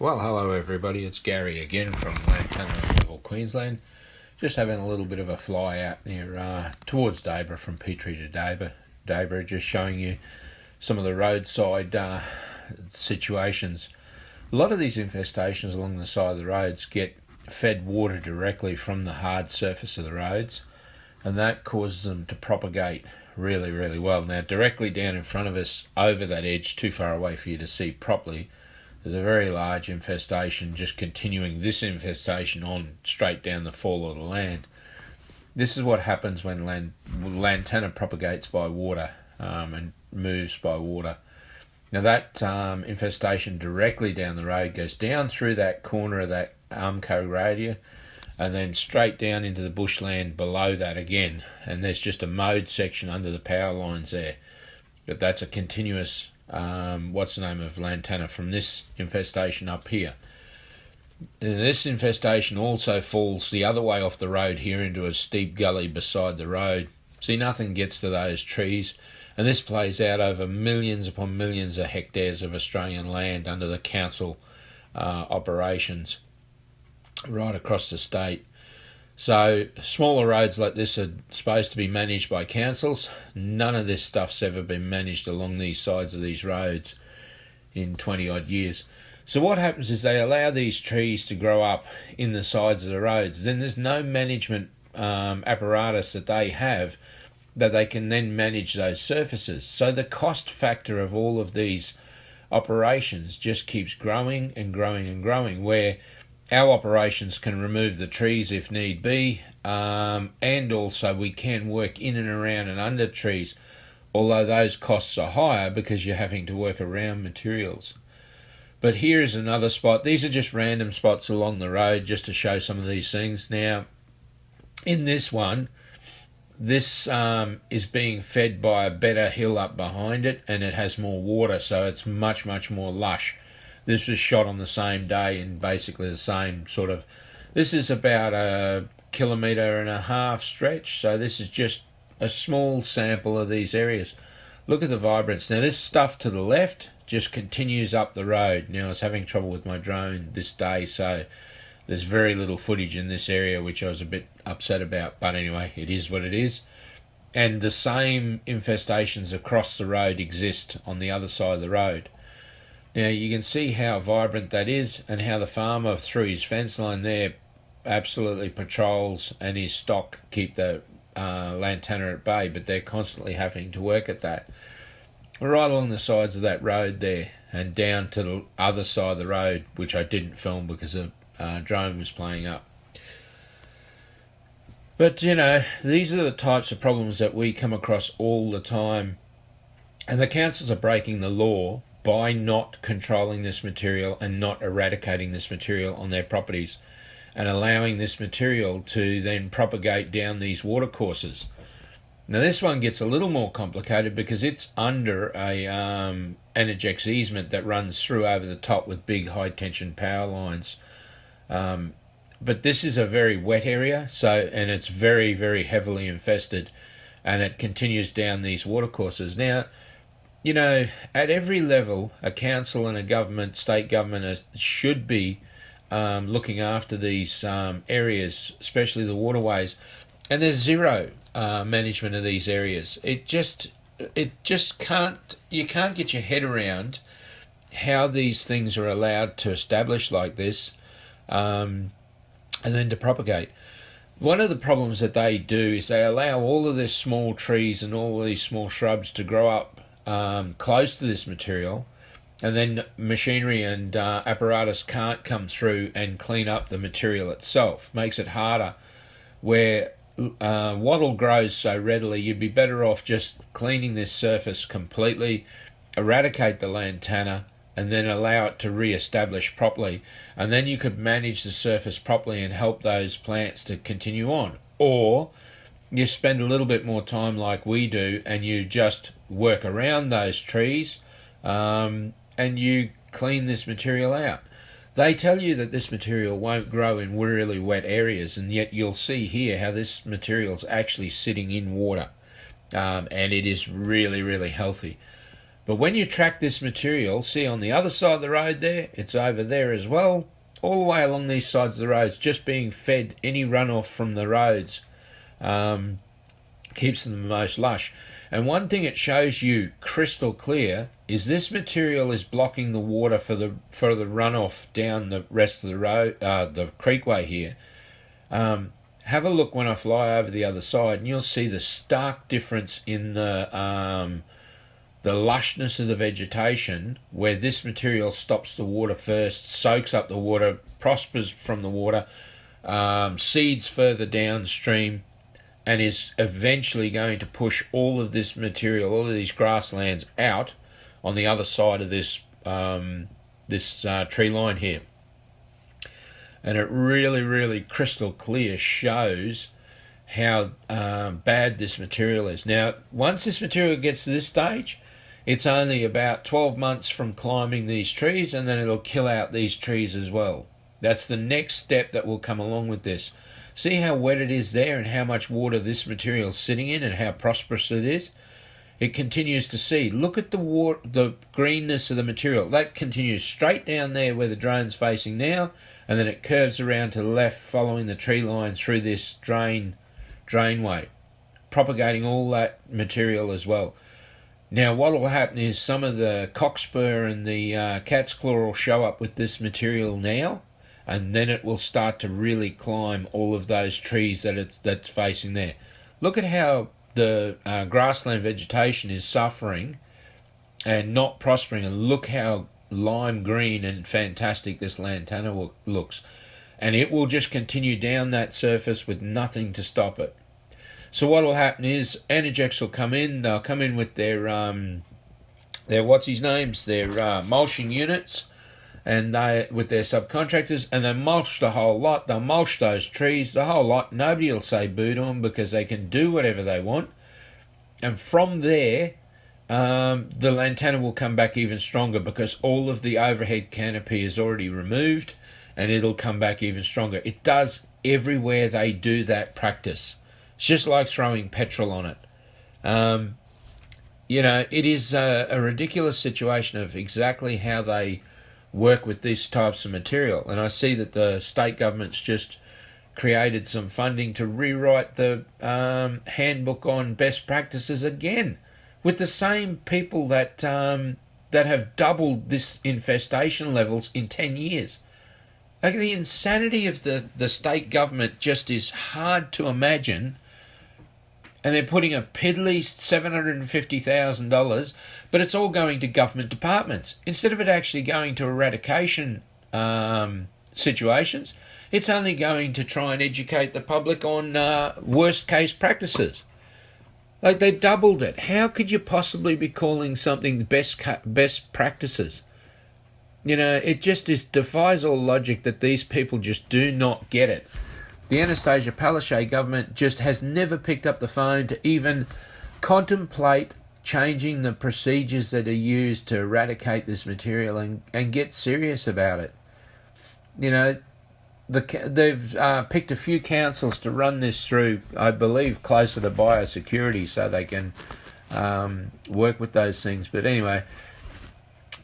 Well, hello everybody, it's Gary again from Lantana, Queensland. Just having a little bit of a fly out near towards Debra, from Petrie to Debra, just showing you some of the roadside situations. A lot of these infestations along the side of the roads get fed water directly from the hard surface of the roads, and that causes them to propagate really well. Now, directly down in front of us, over that edge, too far away for you to see properly, there's a very large infestation, just continuing this infestation on straight down the fall of the land. This is what happens when Lantana propagates by water and moves by water. Now that infestation directly down the road goes down through that corner of that Armco radio and then straight down into the bushland below that again. And there's just a mowed section under the power lines there. But that's a continuous of Lantana from this infestation up here. And this infestation also falls the other way off the road here into a steep gully beside the road. See, nothing gets to those trees, and this plays out over millions upon millions of hectares of Australian land under the council operations right across the state. So smaller roads like this are supposed to be managed by councils. None of this stuff's ever been managed along these sides of these roads in 20 odd years. So what happens is they allow these trees to grow up in the sides of the roads. Then there's no management apparatus that they have that they can then manage those surfaces. So the cost factor of all of these operations just keeps growing and growing, where our operations can remove the trees if need be, and also we can work in and around and under trees, although those costs are higher because you're having to work around materials. But here's another spot. These are just random spots along the road just to show some of these things. Now, in this one, this is being fed by a better hill up behind it, and it has more water, so it's much more lush. This was shot on the same day in basically the same sort of... This is about a 1.5 kilometre stretch, so this is just a small sample of these areas. Look at the vibrance. Now this stuff to the left just continues up the road. Now I was having trouble with my drone this day, so there's very little footage in this area, which I was a bit upset about, but anyway, it is what it is. And the same infestations across the road exist on the other side of the road. Now you can see how vibrant that is, and how the farmer through his fence line there absolutely patrols, and his stock keep the Lantana at bay, but they're constantly having to work at that. Right along the sides of that road there, and down to the other side of the road, which I didn't film because the drone was playing up. But you know, these are the types of problems that we come across all the time, and the councils are breaking the law by not controlling this material and not eradicating this material on their properties, and allowing this material to then propagate down these watercourses. Now this one gets a little more complicated because it's under a Energex easement that runs through over the top with big high tension power lines. But this is a very wet area, and it's very heavily infested, and it continues down these watercourses. Now, you know, at every level, a council and a government, state government, should be looking after these areas, especially the waterways. And there's zero management of these areas. It just can't. You can't get your head around how these things are allowed to establish like this, and then to propagate. One of the problems that they do is they allow all of these small trees and all of these small shrubs to grow up close to this material, and then machinery and apparatus can't come through and clean up the material itself. Makes it harder. Where wattle grows so readily, you'd be better off just cleaning this surface completely, eradicate the Lantana, and then allow it to re-establish properly, and then you could manage the surface properly and help those plants to continue on. Or you spend a little bit more time like we do, and you just work around those trees, and you clean this material out. They tell you that this material won't grow in really wet areas, and yet you'll see here how this material's actually sitting in water, and it is really healthy. But when you track this material, see on the other side of the road there, it's over there as well, all the way along these sides of the roads, just being fed any runoff from the roads, keeps them the most lush. And one thing it shows you crystal clear is this material is blocking the water for the runoff down the rest of the road, the creekway here. Have a look when I fly over the other side, and you'll see the stark difference in the lushness of the vegetation, where this material stops the water first, soaks up the water, prospers from the water, seeds further downstream, and is eventually going to push all of this material, all of these grasslands out on the other side of this tree line here. And it really, really crystal clear shows how bad this material is. Now, once this material gets to this stage, it's only about 12 months from climbing these trees, and then it'll kill out these trees as well. That's the next step that will come along with this. See how wet it is there and how much water this material is sitting in and how prosperous it is? It continues to seed. Look at the greenness of the material. That continues straight down there where the drone's facing now, and then it curves around to the left following the tree line through this drainway, propagating all that material as well. Now what will happen is some of the cockspur and the cat's claw will show up with this material now, and then it will start to really climb all of those trees that's facing there. Look at how the grassland vegetation is suffering and not prospering, and look how lime green and fantastic this lantana looks. And it will just continue down that surface with nothing to stop it. So what will happen is Energex will come in. They'll come in with their mulching units, and they with their subcontractors, and they mulch the whole lot. They'll mulch those trees, the whole lot. Nobody will say boo to them because they can do whatever they want. And from there, the lantana will come back even stronger because all of the overhead canopy is already removed, and it'll come back even stronger. It does everywhere they do that practice. It's just like throwing petrol on it. It is a ridiculous situation of exactly how they work with these types of material. And I see that the state government's just created some funding to rewrite the handbook on best practices again, with the same people that have doubled this infestation levels in 10 years. Like, the insanity of the state government just is hard to imagine. And they're putting a piddly $750,000, but it's all going to government departments. Instead of it actually going to eradication situations, it's only going to try and educate the public on worst case practices. Like, they doubled it. How could you possibly be calling something best practices? It just defies all logic that these people just do not get it. The Anastasia Palaszczuk government just has never picked up the phone to even contemplate changing the procedures that are used to eradicate this material and get serious about it. They've picked a few councils to run this through, I believe, closer to biosecurity so they can work with those things. But anyway,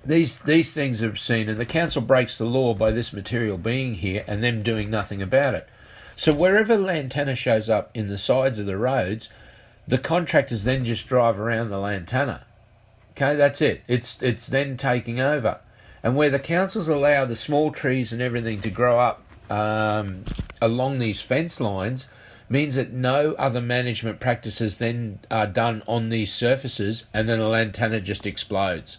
these things are seen, and the council breaks the law by this material being here and them doing nothing about it. So wherever lantana shows up in the sides of the roads, the contractors then just drive around the lantana. Okay, that's it. It's then taking over. And where the councils allow the small trees and everything to grow up along these fence lines means that no other management practices then are done on these surfaces, and then the lantana just explodes.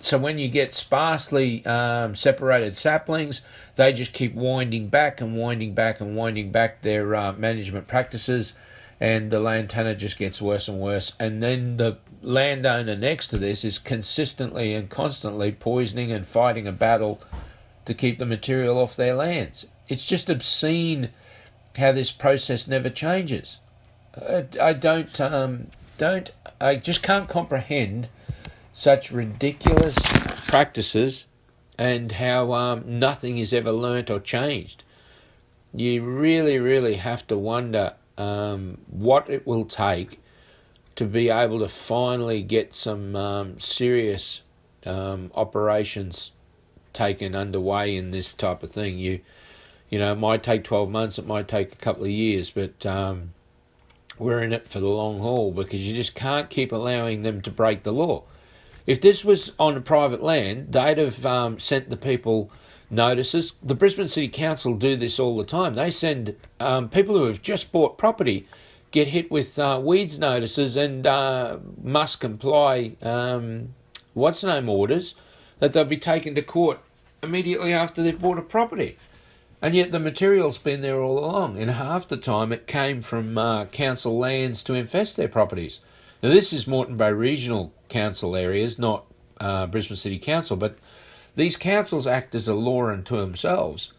So when you get sparsely separated saplings, they just keep winding back and winding back and winding back their management practices, and the lantana just gets worse and worse. And then the landowner next to this is consistently and constantly poisoning and fighting a battle to keep the material off their lands. It's just obscene how this process never changes. I just can't comprehend such ridiculous practices and how nothing is ever learnt or changed. You really, really have to wonder what it will take to be able to finally get some serious operations taken underway in this type of thing. You know, it might take 12 months, it might take a couple of years, but we're in it for the long haul, because you just can't keep allowing them to break the law. If this was on a private land, they'd have sent the people notices. The Brisbane City Council do this all the time. They send people who have just bought property get hit with weeds notices and must comply orders, that they'll be taken to court immediately after they've bought a property. And yet the material's been there all along, and half the time it came from council lands to infest their properties. Now, this is Moreton Bay Regional Council areas, not Brisbane City Council, but these councils act as a law unto themselves,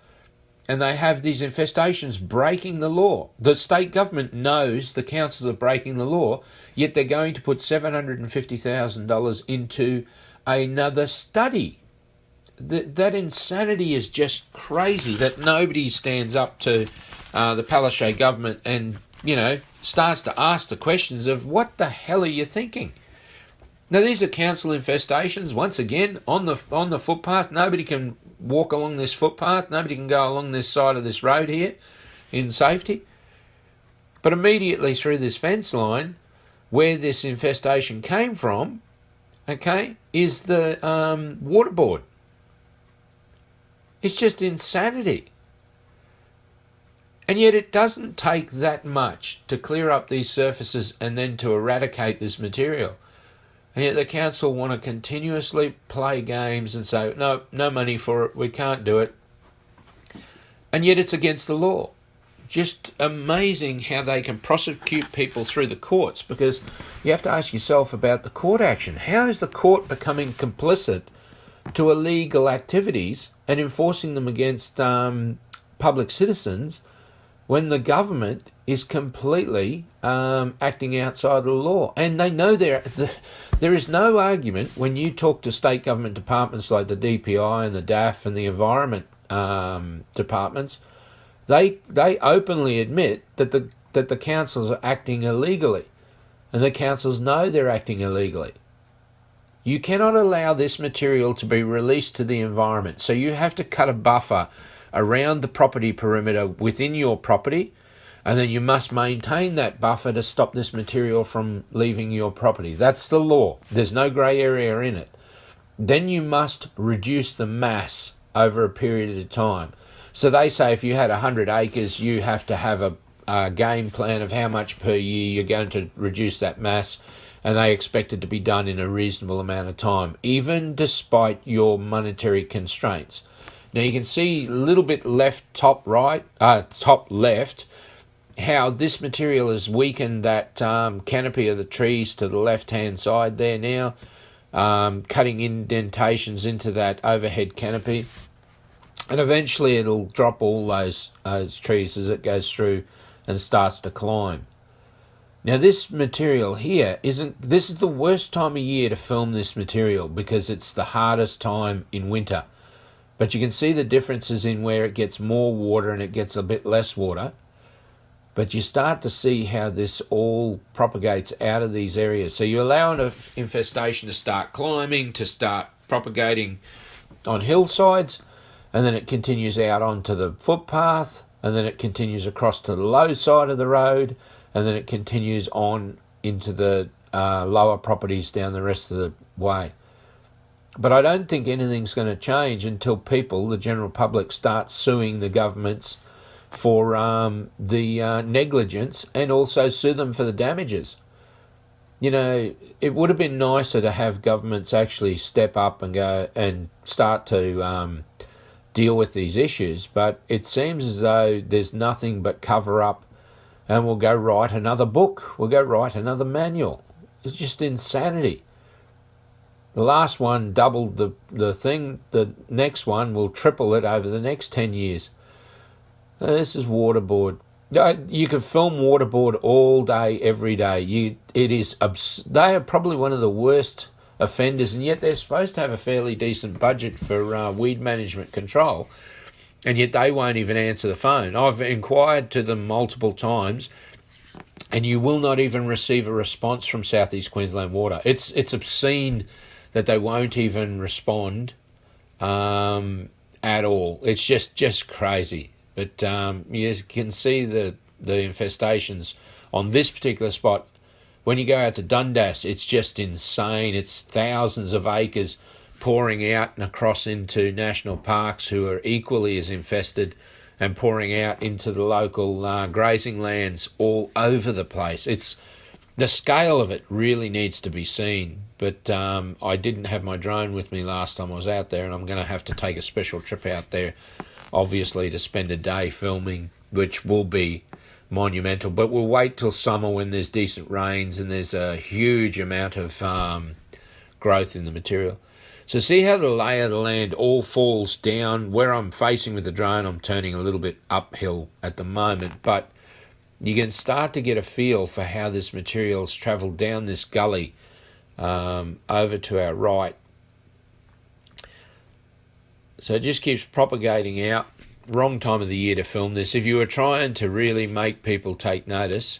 and they have these infestations breaking the law. The state government knows the councils are breaking the law, yet they're going to put $750,000 into another study. That insanity is just crazy, that nobody stands up to the Palaszczuk government and, you know, starts to ask the questions of what the hell are you thinking? Now, these are council infestations, once again, on the footpath. Nobody can walk along this footpath. Nobody can go along this side of this road here in safety. But immediately through this fence line, where this infestation came from, okay, is the water board. It's just insanity. And yet it doesn't take that much to clear up these surfaces and then to eradicate this material. And yet the council want to continuously play games and say, no money for it, we can't do it. And yet it's against the law. Just amazing how they can prosecute people through the courts, because you have to ask yourself about the court action. How is the court becoming complicit to illegal activities and enforcing them against public citizens when the government is completely acting outside the law? And they know there is no argument when you talk to state government departments like the DPI and the DAF and the environment departments. They openly admit that the councils are acting illegally, and the councils know they're acting illegally. You cannot allow this material to be released to the environment, so you have to cut a buffer around the property perimeter within your property, and then you must maintain that buffer to stop this material from leaving your property. That's the law. There's no grey area in it. Then you must reduce the mass over a period of time. So they say if you had 100 acres, you have to have a game plan of how much per year you're going to reduce that mass, and they expect it to be done in a reasonable amount of time, even despite your monetary constraints. Now you can see a little bit top left, how this material has weakened that canopy of the trees to the left-hand side there now, cutting indentations into that overhead canopy. And eventually it'll drop all those trees as it goes through and starts to climb. Now this material here this is the worst time of year to film this material, because it's the hardest time in winter. But you can see the differences in where it gets more water and it gets a bit less water. But you start to see how this all propagates out of these areas. So you allow an infestation to start climbing, to start propagating on hillsides, and then it continues out onto the footpath, and then it continues across to the low side of the road, and then it continues on into the lower properties down the rest of the way. But I don't think anything's going to change until people, the general public, start suing the governments for the negligence, and also sue them for the damages. You know, it would have been nicer to have governments actually step up and go and start to deal with these issues, but it seems as though there's nothing but cover up, and we'll go write another book, we'll go write another manual. It's just insanity. The last one doubled the thing, the next one will triple it over the next 10 years. This is waterboard. You can film waterboard all day, every day. They are probably one of the worst offenders, and yet they're supposed to have a fairly decent budget for weed management control, and yet they won't even answer the phone. I've inquired to them multiple times, and you will not even receive a response from Southeast Queensland Water. It's obscene that they won't even respond at all. It's just crazy. But you can see the infestations on this particular spot. When you go out to Dundas, it's just insane. It's thousands of acres pouring out and across into national parks who are equally as infested, and pouring out into the local grazing lands all over the place. It's the scale of it really needs to be seen. But I didn't have my drone with me last time I was out there, and I'm going to have to take a special trip out there, obviously, to spend a day filming, which will be monumental. But we'll wait till summer when there's decent rains and there's a huge amount of growth in the material. So see how the lay of the land all falls down. Where I'm facing with the drone, I'm turning a little bit uphill at the moment, but you can start to get a feel for how this material's travelled down this gully over to our right. So it just keeps propagating out. Wrong time of the year to film this. If you were trying to really make people take notice,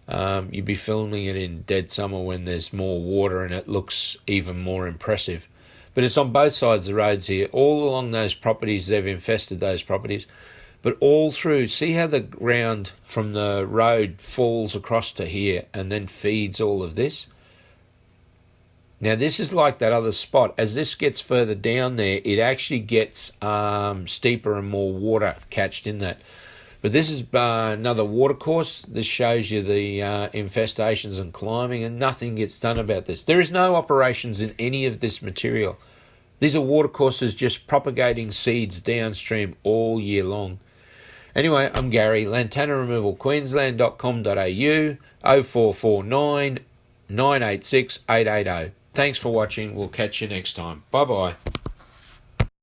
you'd be filming it in dead summer when there's more water and it looks even more impressive. But it's on both sides of the roads here. All along those properties, they've infested those properties. But all through, see how the ground from the road falls across to here and then feeds all of this? Now, this is like that other spot. As this gets further down there, it actually gets steeper and more water catched in that. But this is another watercourse. This shows you the infestations and climbing, and nothing gets done about this. There is no operations in any of this material. These are watercourses just propagating seeds downstream all year long. Anyway, I'm Gary, Lantana Removal, Queensland.com.au, 0449 986 880. Thanks for watching. We'll catch you next time. Bye-bye.